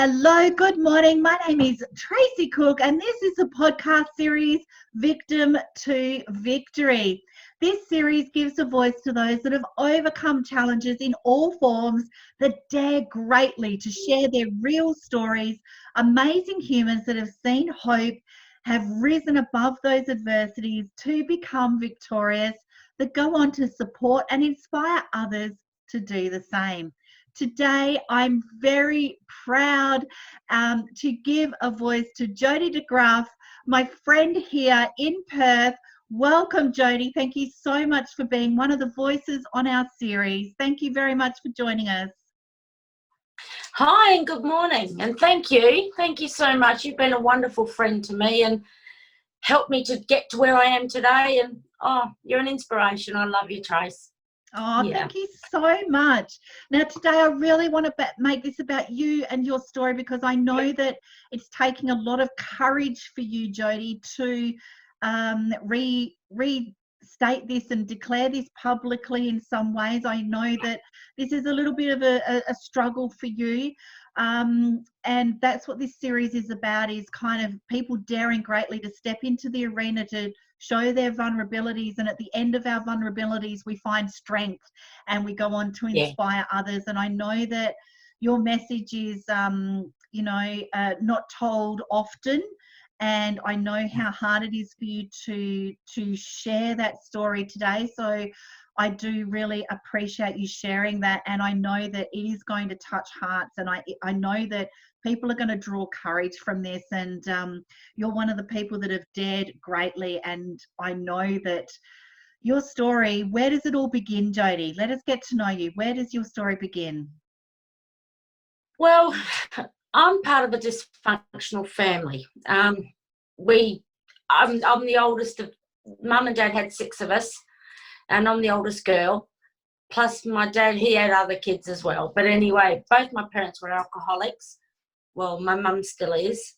Hello, good morning. My name is Tracy Cook, and this is a podcast series, Victim to Victory. This series gives a voice to those that have overcome challenges in all forms, that dare greatly to share their real stories, amazing humans that have seen hope, have risen above those adversities to become victorious, that go on to support and inspire others to do the same. Today, I'm very proud to give a voice to Jodie De Graaf, my friend here in Perth. Welcome, Jodie. Thank you so much for being one of the voices on our series. Thank you very much for joining us. Hi and good morning, and thank you. Thank you so much. You've been a wonderful friend to me and helped me to get to where I am today. And you're an inspiration. I love you, Trace. Oh, yeah. Thank you so much. Now, today I really want to make this about you and your story, because I know that it's taking a lot of courage for you, Jodie, to restate this and declare this publicly in some ways. I know that this is a little bit of a struggle for you. And that's what this series is about, is kind of people daring greatly to step into the arena to show their vulnerabilities, and at the end of our vulnerabilities we find strength and we go on to inspire others. And I know that your message is not told often, and I know how hard it is for you to share that story today. So I do really appreciate you sharing that, and I know that it is going to touch hearts, and I know that people are going to draw courage from this, and you're one of the people that have dared greatly. And I know that your story, where does it all begin, Jodie? Let us get to know you. Where does your story begin? Well, I'm part of a dysfunctional family. I'm the oldest of, Mum and Dad had 6 of us, and I'm the oldest girl. Plus my dad, he had other kids as well. But anyway, both my parents were alcoholics. Well, my mum still is.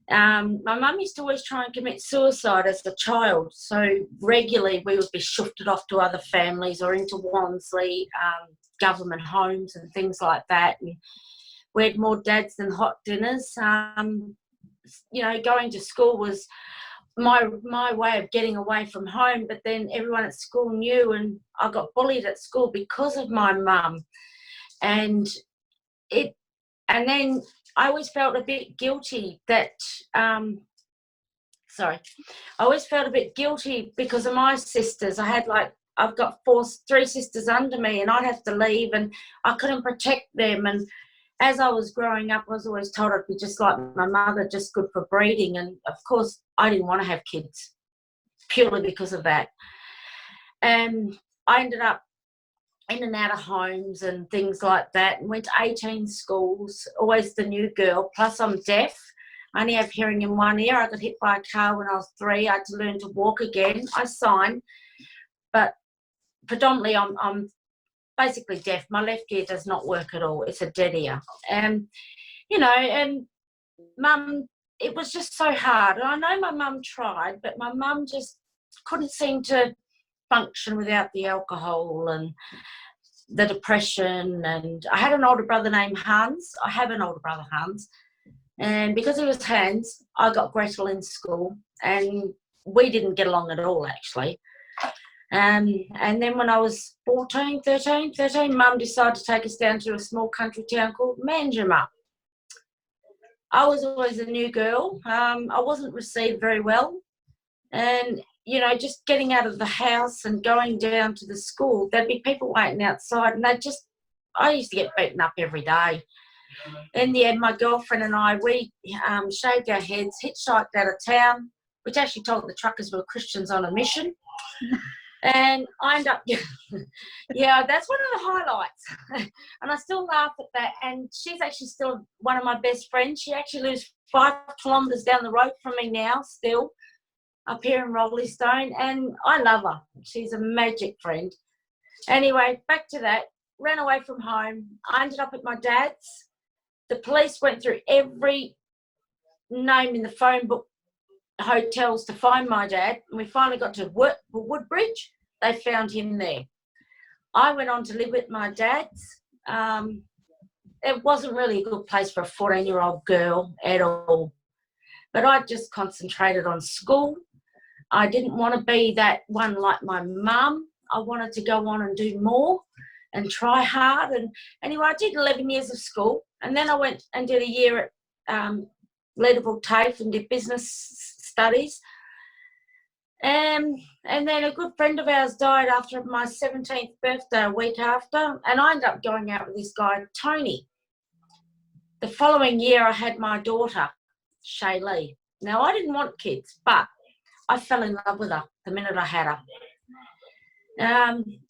My mum used to always try and commit suicide as a child. So regularly we would be shifted off to other families or into Wansley, government homes and things like that. And we had more dads than hot dinners. Going to school was my way of getting away from home, but then everyone at school knew, and I got bullied at school because of my mum. And then I always felt a bit guilty that I always felt a bit guilty because of my sisters. I've got 3 sisters under me, and I'd have to leave, and I couldn't protect them. And as I was growing up, I was always told I'd be just like my mother, just good for breeding. And of course, I didn't want to have kids purely because of that. And I ended up in and out of homes and things like that, and went to 18 schools, always the new girl. Plus I'm deaf. I only have hearing in one ear. I got hit by a car when I was 3. I had to learn to walk again. I sign, but predominantly I'm basically deaf. My left ear does not work at all. It's a dead ear. And Mum, it was just so hard. And I know my mum tried, but my mum just couldn't seem to function without the alcohol and the depression. And I had an older brother named Hans. I have an older brother, Hans. And because he was Hans, I got Gretel in school, and we didn't get along at all, actually. And then when I was 13, Mum decided to take us down to a small country town called Manjimup. I was always a new girl. I wasn't received very well. And, just getting out of the house and going down to the school, there'd be people waiting outside, and I used to get beaten up every day. In the end, my girlfriend and I, we shaved our heads, hitchhiked out of town, which actually told the truckers we were Christians on a mission. And I ended up, that's one of the highlights. And I still laugh at that. And she's actually still one of my best friends. She actually lives 5 kilometres down the road from me now, still, up here in Rollystone. And I love her. She's a magic friend. Anyway, back to that. Ran away from home. I ended up at my dad's. The police went through every name in the phone book, hotels, to find my dad, and we finally got to Woodbridge. They found him there. I went on to live with my dad's. it wasn't really a good place for a 14-year-old girl at all. But I just concentrated on school. I didn't want to be that one like my mum. I wanted to go on and do more and try hard. And anyway, I did 11 years of school, and then I went and did a year at Leadville TAFE and did business studies. And then a good friend of ours died after my 17th birthday, a week after, and I ended up going out with this guy, Tony. The following year, I had my daughter, Shaylee. Now, I didn't want kids, but I fell in love with her the minute I had her.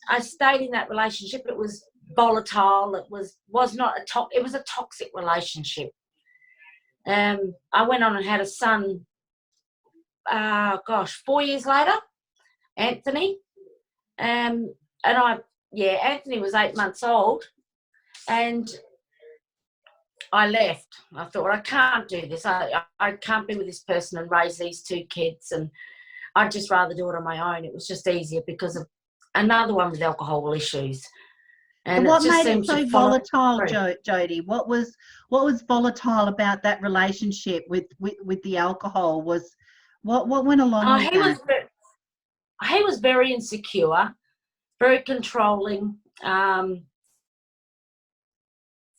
I stayed in that relationship. It was volatile. It was not it was a toxic relationship. I went on and had a son, 4 years later, Anthony. Anthony was 8 months old, and I left. I thought, I can't do this. I can't be with this person and raise these two kids, and I'd just rather do it on my own. It was just easier because of another one with alcohol issues. And what made it so volatile, Jodie? What was volatile about that relationship with the alcohol? What went along with that? He was very insecure, very controlling.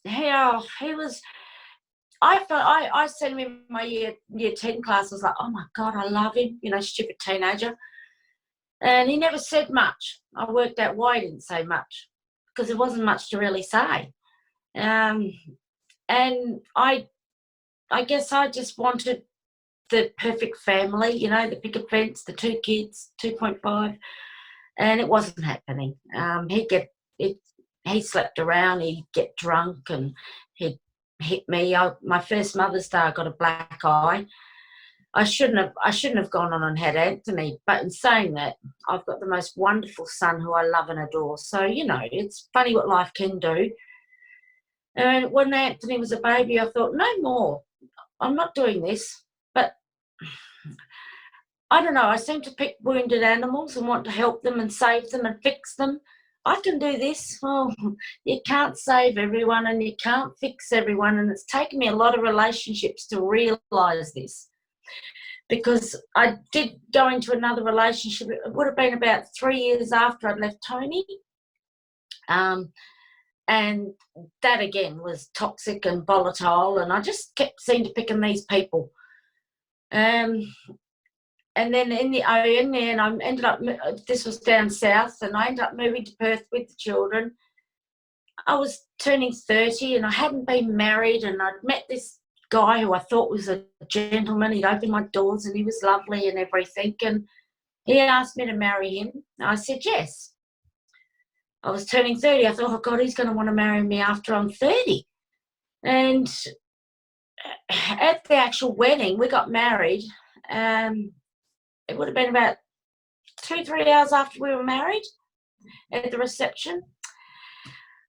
He was. I sent him in my year 10 class. I was like, oh my God, I love him. Stupid teenager. And he never said much. I worked out why he didn't say much, because there wasn't much to really say. And I guess I just wanted the perfect family, the picket fence, the 2 kids, 2.5, and it wasn't happening. He slept around, he'd get drunk, and he'd hit me. My first Mother's Day, I got a black eye. I shouldn't have gone on and had Anthony, but in saying that, I've got the most wonderful son who I love and adore. So, it's funny what life can do. And when Anthony was a baby, I thought, no more. I'm not doing this. But I don't know, I seem to pick wounded animals and want to help them and save them and fix them. I can do this. Oh, you can't save everyone and you can't fix everyone. And it's taken me a lot of relationships to realise this. Because I did go into another relationship. It would have been about 3 years after I'd left Tony. And that, again, was toxic and volatile. And I just kept seeing to picking these people. And then in the end, I ended up, this was down south, and I ended up moving to Perth with the children. I was turning 30 and I hadn't been married, and I'd met this guy who I thought was a gentleman. He'd opened my doors and he was lovely and everything, and he asked me to marry him. I said yes. I was turning 30. I thought, oh God, he's going to want to marry me after I'm 30. And at the actual wedding, we got married. It would have been about 2-3 hours after we were married at the reception.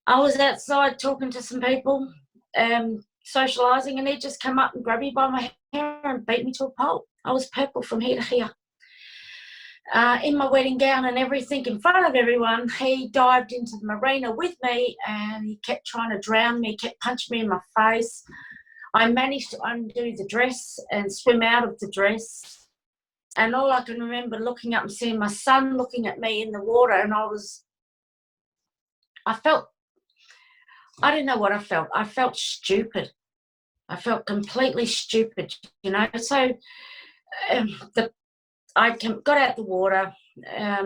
I was outside talking to some people, socialising, and he'd just come up and grabbed me by my hair and beat me to a pulp. I was purple from here to here. In my wedding gown and everything, in front of everyone. He dived into the marina with me and he kept trying to drown me, kept punching me in my face. I managed to undo the dress and swim out of the dress. And all I can remember looking up and seeing my son looking at me in the water, and I didn't know what I felt. I felt stupid. I felt completely stupid, So I got out the water. A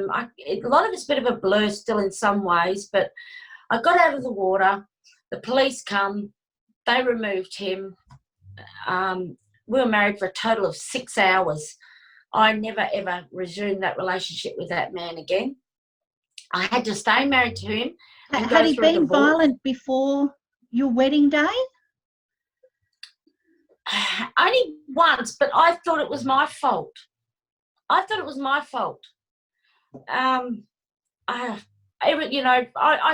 lot of it's a bit of a blur still in some ways, but I got out of the water. The police come. They removed him. We were married for a total of 6 hours. I never, ever resumed that relationship with that man again. I had to stay married to him. Had he been violent before your wedding day? Only once, but I thought it was my fault. I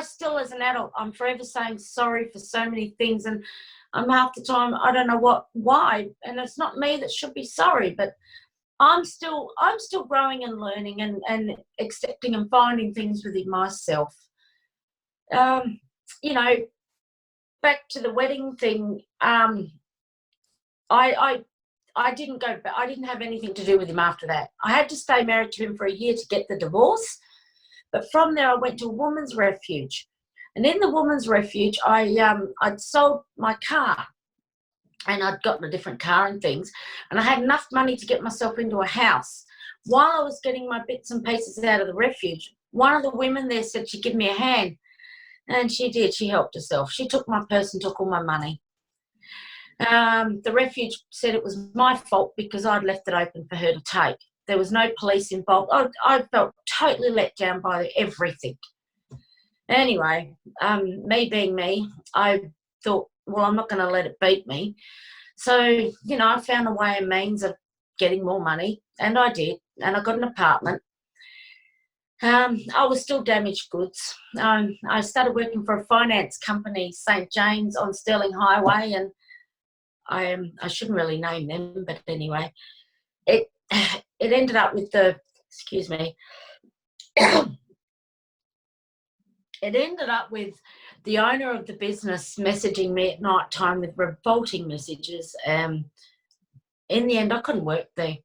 still, as an adult, I'm forever saying sorry for so many things, and half the time I don't know why, and it's not me that should be sorry, but I'm still growing and learning and accepting and finding things within myself. back to the wedding thing, I didn't go back. I didn't have anything to do with him after that. I had to stay married to him for a year to get the divorce. But from there, I went to a woman's refuge. And in the woman's refuge, I'd sold my car, and I'd gotten a different car and things. And I had enough money to get myself into a house. While I was getting my bits and pieces out of the refuge, one of the women there said she'd give me a hand. And she did. She helped herself. She took my purse and took all my money. The refuge said it was my fault because I'd left it open for her to take. There was no police involved. I felt totally let down by everything. Anyway, me being me, I thought, well, I'm not going to let it beat me. So, I found a way and means of getting more money, and I did, and I got an apartment. I was still damaged goods. I started working for a finance company, St. James on Stirling Highway, and I shouldn't really name them, but anyway, it ended up with it ended up with the owner of the business messaging me at night time with revolting messages. In the end, I couldn't work there.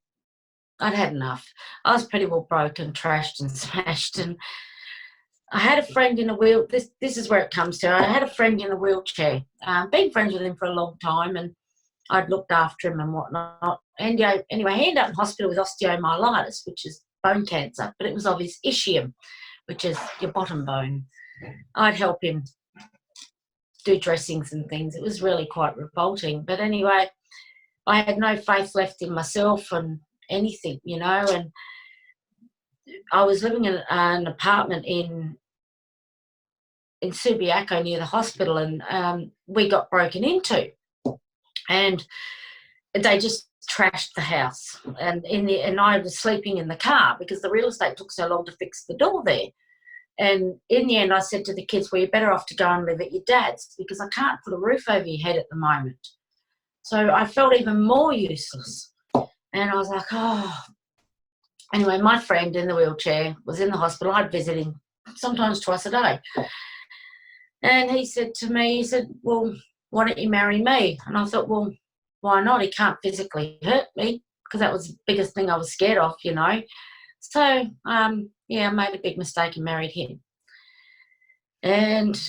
I'd had enough. I was pretty well broken, trashed and smashed, and I had a friend in a wheel. This is where it comes to. I had a friend in a wheelchair. Been friends with him for a long time, and I'd looked after him and whatnot. And anyway, he ended up in hospital with osteomyelitis, which is bone cancer, but it was of his ischium, which is your bottom bone. I'd help him do dressings and things. It was really quite revolting. But anyway, I had no faith left in myself and anything, and I was living in an apartment in Subiaco near the hospital, and we got broken into, and they just trashed the house, and I was sleeping in the car because the real estate took so long to fix the door there. And in the end, I said to the kids, well, you're better off to go and live at your dad's because I can't put a roof over your head at the moment. So I felt even more useless. And I was like, oh. Anyway, my friend in the wheelchair was in the hospital. I'd visit him sometimes twice a day. And he said to me, well, why don't you marry me? And I thought, well, why not? He can't physically hurt me because that was the biggest thing I was scared of, So, I made a big mistake and married him. And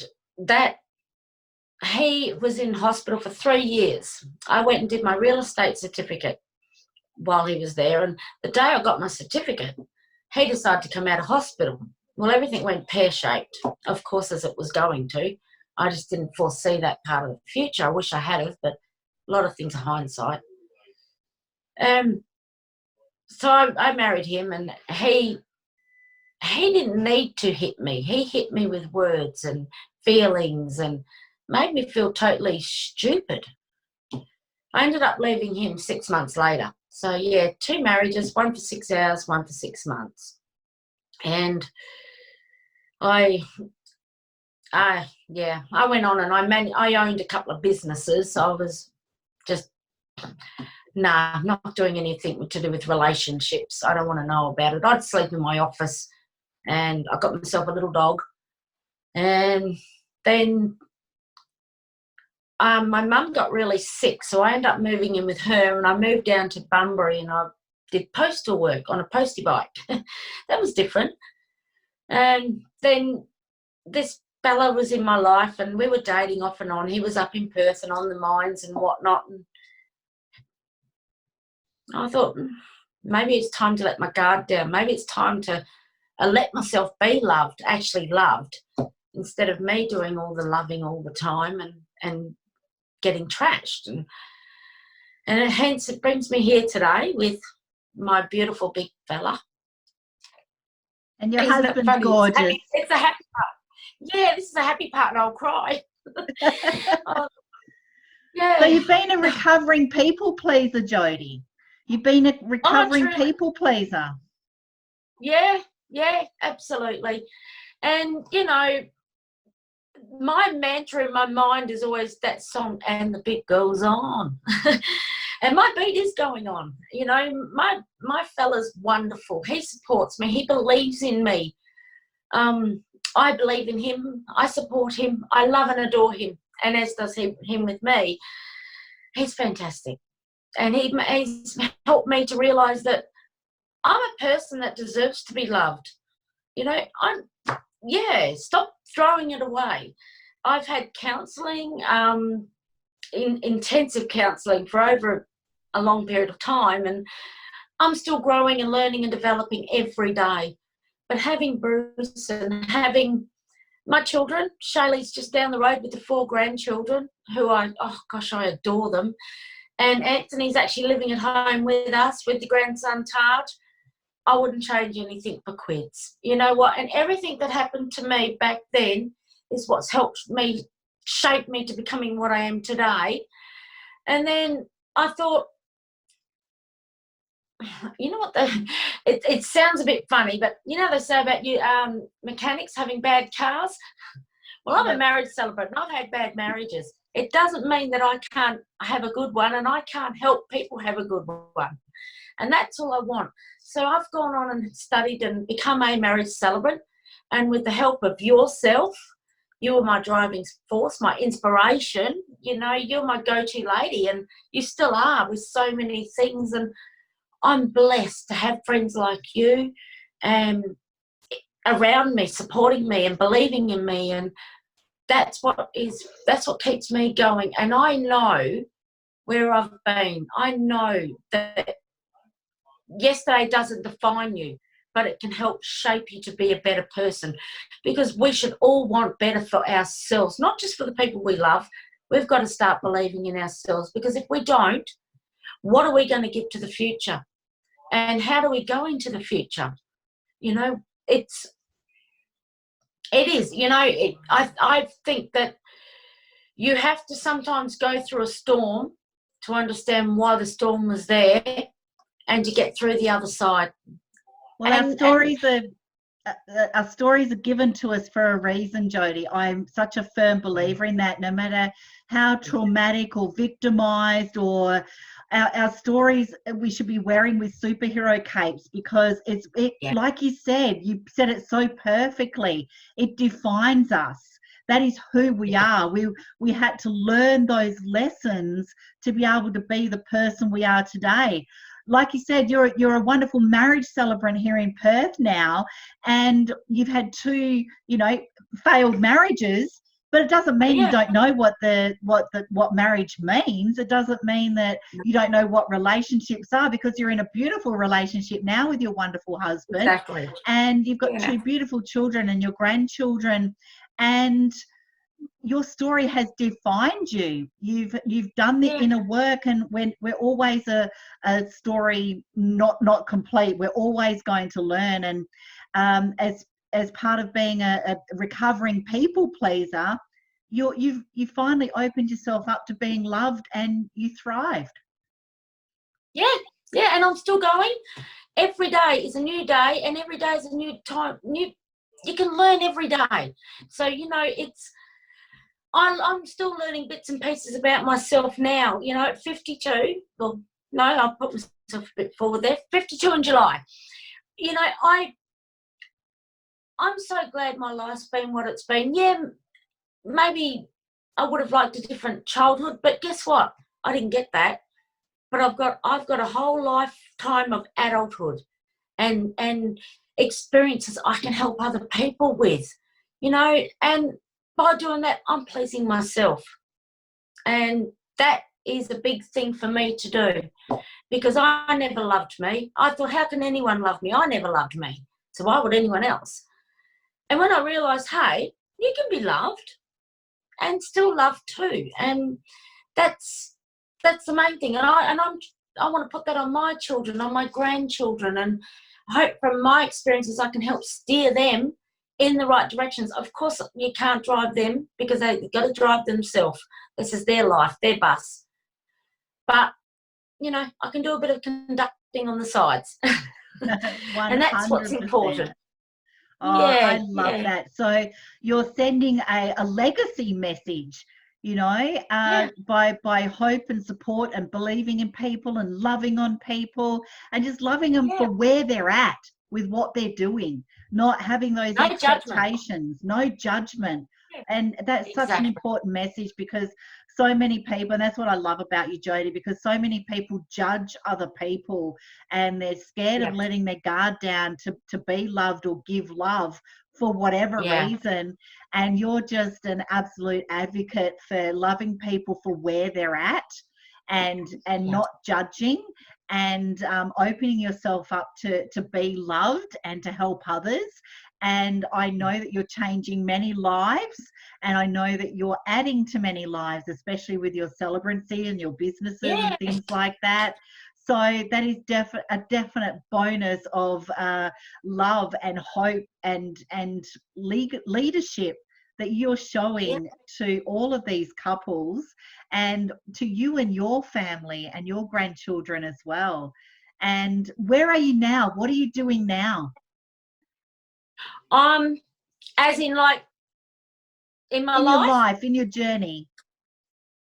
he was in hospital for 3 years. I went and did my real estate certificate while he was there. And the day I got my certificate, he decided to come out of hospital. Well, everything went pear-shaped, of course, as it was going to. I just didn't foresee that part of the future. I wish I had have, but a lot of things are hindsight. So I married him, and he didn't need to hit me. He hit me with words and feelings and made me feel totally stupid. I ended up leaving him 6 months later. So, 2 marriages, one for 6 hours, one for 6 months. And I went on and I owned a couple of businesses. So I was just, not doing anything to do with relationships. I don't want to know about it. I'd sleep in my office, and I got myself a little dog. And then my mum got really sick, so I ended up moving in with her, and I moved down to Bunbury, and I did postal work on a postie bike. That was different. And then this fella was in my life, and we were dating off and on. He was up in Perth and on the mines and whatnot. And I thought, maybe it's time to let my guard down. Maybe it's time to let myself be loved, actually loved, instead of me doing all the loving all the time and getting trashed. And hence it brings me here today with my beautiful big fella. And your husband's gorgeous. It's a happy part. Yeah, this is a happy part, and I'll cry. So you've been a recovering people pleaser, Jodie. You've been a recovering people pleaser. Yeah, absolutely. And, my mantra in my mind is always that song, and the beat goes on. And my beat is going on. My fella's wonderful. He supports me. He believes in me. I believe in him. I support him. I love and adore him. and as does him with me. He's fantastic. And he's helped me to realise that I'm a person that deserves to be loved. You know, stop throwing it away. I've had counselling, intensive counselling for over a long period of time, and I'm still growing and learning and developing every day. But having Bruce and having my children, Shaylee's just down the road with the 4 grandchildren who I adore them. And Anthony's actually living at home with us, with the grandson Taj. I wouldn't change anything for quids. You know what? And everything that happened to me back then is what's helped me, shape me to becoming what I am today. And then I thought, you know what, it sounds a bit funny, but you know they say about you mechanics having bad cars? Well, I'm a marriage celebrant and I've had bad marriages. It doesn't mean that I can't have a good one, and I can't help people have a good one. And that's all I want. So I've gone on and studied and become a marriage celebrant, and with the help of yourself, you are my driving force, my inspiration. You know, you're my go-to lady, and you still are with so many things. And I'm blessed to have friends like you around me, supporting me and believing in me, and that's what keeps me going. And I know where I've been. I know that yesterday doesn't define you, but it can help shape you to be a better person, because we should all want better for ourselves, not just for the people we love. We've got to start believing in ourselves, because if we don't, what are we going to give to the future? And how do we go into the future? You know, it is, you know, I think that you have to sometimes go through a storm to understand why the storm was there and to get through the other side. Well, our stories are given to us for a reason, Jodie. I'm such a firm believer in that. No matter how traumatic or victimised or our stories, we should be wearing with superhero capes, because like you said it so perfectly. It defines us. That is who we are. We had to learn those lessons to be able to be the person we are today. Like you said, you're a wonderful marriage celebrant here in Perth now, and you've had 2, you know, failed marriages. But it doesn't mean you don't know what marriage means. It doesn't mean that you don't know what relationships are, because you're in a beautiful relationship now with your wonderful husband. Exactly. And you've got 2 beautiful children and your grandchildren, and your story has defined you. You've done the inner work, and when we're always a story not complete, we're always going to learn. And as part of being a recovering people pleaser, you finally opened yourself up to being loved, and you thrived. Yeah, and I'm still going. Every day is a new day, and every day is a new time. You can learn every day. So, you know, I'm still learning bits and pieces about myself now. You know, at 52, well, no, I'll put myself a bit forward there. 52 in July. You know, I'm so glad my life's been what it's been. Yeah, maybe I would have liked a different childhood, but guess what? I didn't get that. But I've got a whole lifetime of adulthood and experiences I can help other people with, you know, and by doing that, I'm pleasing myself. And that is a big thing for me to do, because I never loved me. I thought, how can anyone love me? I never loved me. So why would anyone else? And when I realised, hey, you can be loved and still loved too. And that's the main thing. And I want to put that on my children, on my grandchildren, and I hope from my experiences I can help steer them in the right directions. Of course, you can't drive them, because they've got to drive themselves. This is their life, their bus. But, you know, I can do a bit of conducting on the sides. And that's what's important. Oh, I love that. So you're sending a legacy message, you know, by hope and support and believing in people and loving on people and just loving them for where they're at with what they're doing, not having those expectations, no judgment. And that's such an Exactly. important message, because so many people, and that's what I love about you, Jodie, because so many people judge other people and they're scared of Yeah. letting their guard down to be loved or give love for whatever Yeah. reason. And you're just an absolute advocate for loving people for where they're at, and Yeah. not judging, and opening yourself up to be loved and to help others. And I know that you're changing many lives, and I know that you're adding to many lives, especially with your celebrancy and your businesses Yeah. and things like that. So that is a definite bonus of love and hope and leadership that you're showing to all of these couples, and to you and your family and your grandchildren as well. And where are you now? What are you doing now? As in, like, in my In your life. life, in your journey?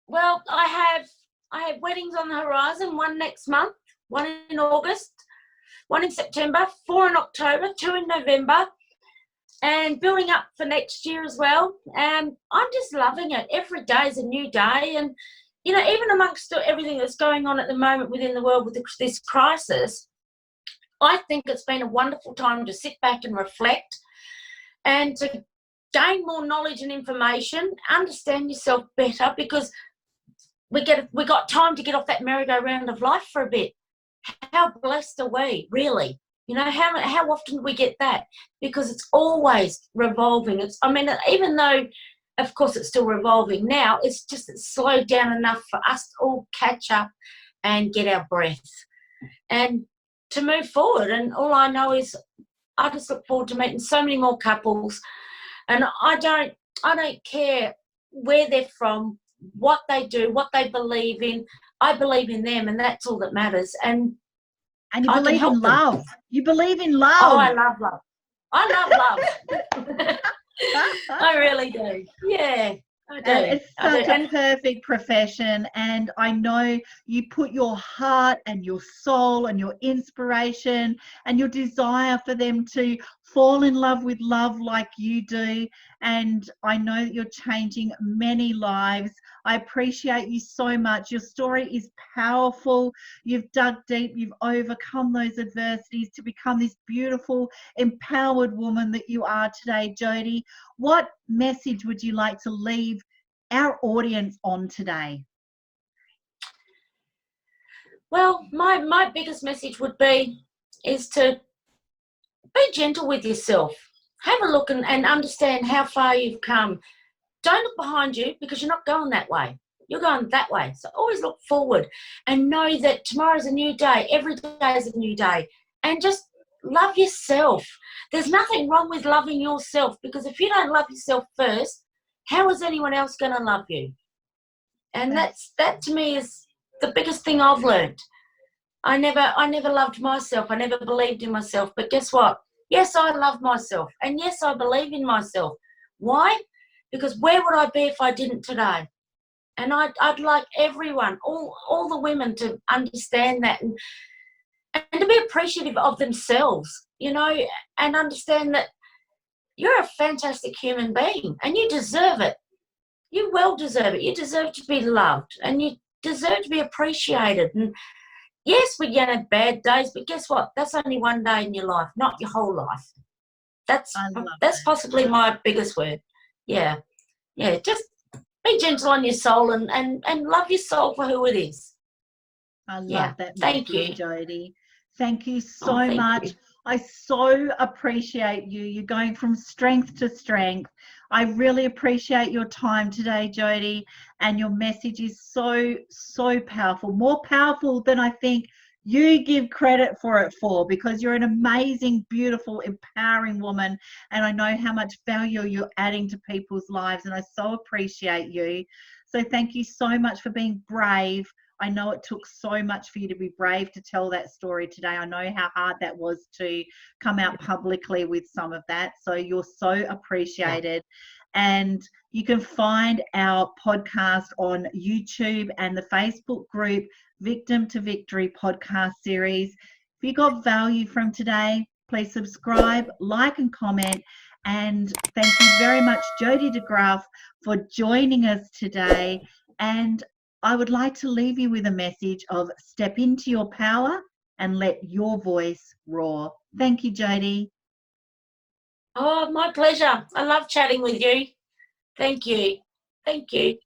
Well, I have weddings on the horizon. One next month, one in August, one in September, 4 in October, 2 in November, and building up for next year as well. And I'm just loving it. Every day is a new day. And, you know, even amongst everything that's going on at the moment within the world with this crisis, I think it's been a wonderful time to sit back and reflect and to gain more knowledge and information, understand yourself better, because we got time to get off that merry-go-round of life for a bit. How blessed are we, really? You know, how often do we get that? Because it's always revolving. Even though, of course, it's still revolving now, it's slowed down enough for us to all catch up and get our breath and to move forward. And all I know is I just look forward to meeting so many more couples. And I don't care where they're from, what they do, what they believe in. I believe in them, and that's all that matters. And you believe in love. You believe in love. Oh, I love love. I love love. I really do. Yeah, I do. And it's such a perfect profession, and I know you put your heart and your soul and your inspiration and your desire for them to fall in love with love like you do. And I know that you're changing many lives. I appreciate you so much. Your story is powerful. You've dug deep. You've overcome those adversities to become this beautiful, empowered woman that you are today, Jodie. What message would you like to leave our audience on today? Well, my biggest message is to be gentle with yourself. Have a look and understand how far you've come. Don't look behind you, because you're not going that way. You're going that way. So always look forward and know that tomorrow's a new day. Every day is a new day. And just love yourself. There's nothing wrong with loving yourself, because if you don't love yourself first, how is anyone else going to love you? And that to me is the biggest thing I've learned. I never loved myself. I never believed in myself. But guess what? Yes, I love myself. And yes, I believe in myself. Why? Because where would I be if I didn't today? And I'd like everyone, all the women, to understand that and to be appreciative of themselves, you know, and understand that you're a fantastic human being and you deserve it. You well deserve it. You deserve to be loved and you deserve to be appreciated. And yes, we're going to have bad days, but guess what? That's only one day in your life, not your whole life. That's possibly my biggest word. Yeah. Yeah, just be gentle on your soul and love your soul for who it is. I love that. Thank you, Jodie. Thank you so much. I so appreciate you. You're going from strength to strength. I really appreciate your time today, Jodie, and your message is so, so powerful. More powerful than I think you give credit for it for, because you're an amazing, beautiful, empowering woman, and I know how much value you're adding to people's lives, and I so appreciate you. So thank you so much for being brave. I know it took so much for you to be brave to tell that story today. I know how hard that was to come out publicly with some of that. So you're so appreciated. And you can find our podcast on YouTube and the Facebook group Victim to Victory podcast series. If you got value from today, please subscribe, like and comment. And thank you very much, Jodie De Graaf, for joining us today. And I would like to leave you with a message of step into your power and let your voice roar. Thank you, Jodie. Oh, my pleasure. I love chatting with you. Thank you. Thank you.